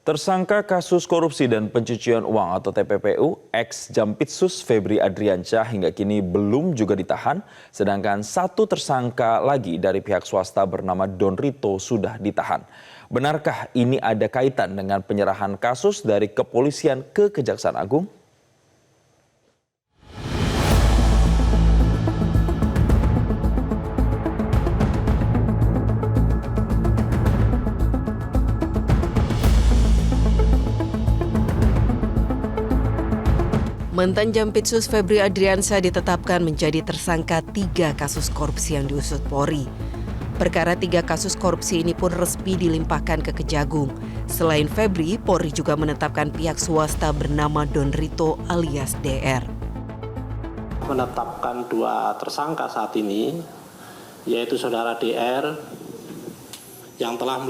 Tersangka kasus korupsi dan pencucian uang atau TPPU, ex-Jampitsus Febri Adriansyah hingga kini belum juga ditahan, sedangkan satu tersangka lagi dari pihak swasta bernama Don Rito sudah ditahan. Benarkah ini ada kaitan dengan penyerahan kasus dari kepolisian ke Kejaksaan Agung? Mantan Jampitsus Febri Adriansyah ditetapkan menjadi tersangka 3 kasus korupsi yang diusut Polri. Perkara 3 kasus korupsi ini pun resmi dilimpahkan ke Kejagung. Selain Febri, Polri juga menetapkan pihak swasta bernama Don Rito alias DR. Menetapkan 2 tersangka saat ini, yaitu saudara DR yang telah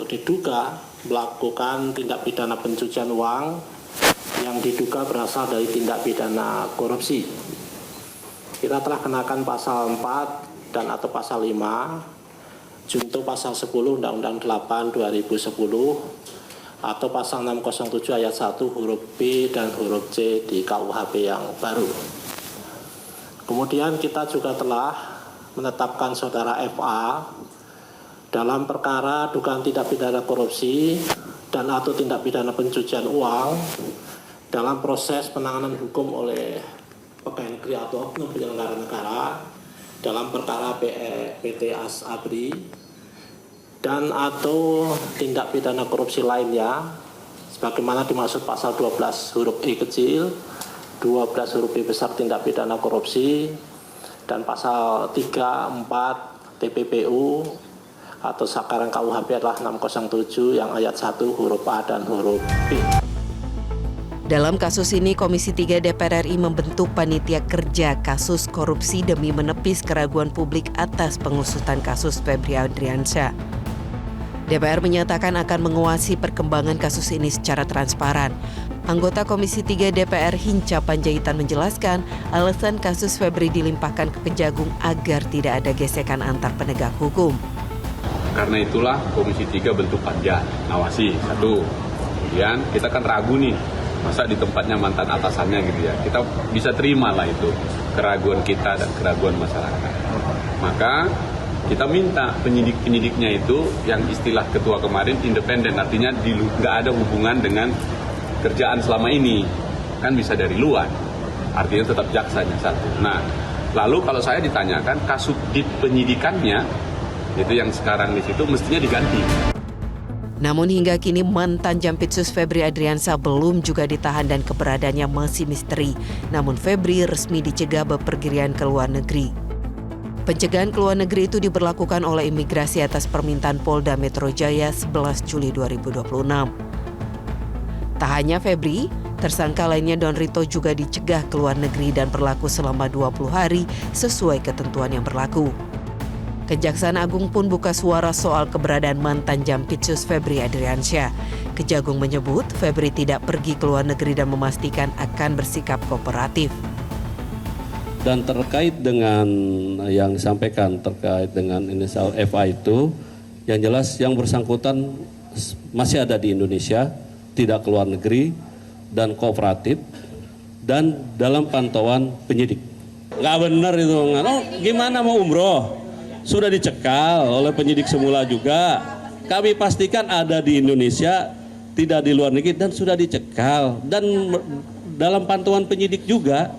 diduga melakukan tindak pidana pencucian uang yang diduga berasal dari tindak pidana korupsi. Kita telah kenakan pasal 4 dan atau pasal 5, junto pasal 10 Undang-Undang 8 2010 atau pasal 607 ayat 1 huruf B dan huruf C di KUHP yang baru. Kemudian kita juga telah menetapkan saudara FA dalam perkara dugaan tindak pidana korupsi dan atau tindak pidana pencucian uang dalam proses penanganan hukum oleh pegawai negeri atau oknum penyelenggara negara dalam perkara PT ASABRI dan atau tindak pidana korupsi lainnya sebagaimana dimaksud pasal 12 huruf I kecil, 12 huruf I besar tindak pidana korupsi dan pasal 3, 4 TPPU atau sekarang KUHP adalah 607 yang ayat 1 huruf A dan huruf B. Dalam kasus ini, Komisi 3 DPR RI membentuk panitia kerja kasus korupsi demi menepis keraguan publik atas pengusutan kasus Febri Adriansyah. DPR menyatakan akan mengawasi perkembangan kasus ini secara transparan. Anggota Komisi 3 DPR Hinca Panjaitan menjelaskan alasan kasus Febri dilimpahkan ke Kejagung agar tidak ada gesekan antar penegak hukum. Karena itulah Komisi 3 bentuk panja, ngawasi, 1. Kemudian kita kan ragu nih, masa di tempatnya mantan atasannya gitu ya. Kita bisa terima lah itu, keraguan kita dan keraguan masyarakat. Maka kita minta penyidik-penyidiknya itu yang istilah ketua kemarin independen, artinya nggak ada hubungan dengan kerjaan selama ini. Kan bisa dari luar, artinya tetap jaksanya 1. Nah, lalu kalau saya ditanyakan kasus di penyidikannya, itu yang sekarang di situ mestinya diganti. Namun hingga kini mantan Jampitsus Febri Adriansyah belum juga ditahan dan keberadaannya masih misteri. Namun Febri resmi dicegah bepergian ke luar negeri. Pencegahan ke luar negeri itu diberlakukan oleh imigrasi atas permintaan Polda Metro Jaya 11 Juli 2026. Tak hanya Febri, tersangka lainnya Don Rito juga dicegah ke luar negeri dan berlaku selama 20 hari sesuai ketentuan yang berlaku. Kejaksaan Agung pun buka suara soal keberadaan mantan Jampitsus Febri Adriansyah. Kejagung menyebut Febri tidak pergi ke luar negeri dan memastikan akan bersikap kooperatif. Dan terkait dengan yang disampaikan terkait dengan inisial FA itu, yang jelas yang bersangkutan masih ada di Indonesia, tidak ke luar negeri dan kooperatif dan dalam pantauan penyidik. Nggak benar itu, gimana mau umroh? Sudah dicekal oleh penyidik semula juga. Kami pastikan ada di Indonesia, tidak di luar negeri dan sudah dicekal dan dalam pantauan penyidik juga.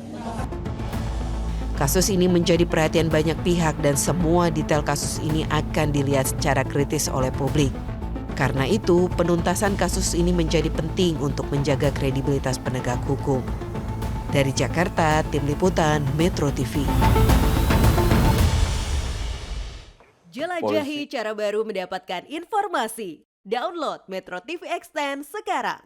Kasus ini menjadi perhatian banyak pihak dan semua detail kasus ini akan dilihat secara kritis oleh publik. Karena itu, penuntasan kasus ini menjadi penting untuk menjaga kredibilitas penegak hukum. Dari Jakarta, Tim Liputan Metro TV. Jelajahi cara baru mendapatkan informasi. Download Metro TV Extend sekarang.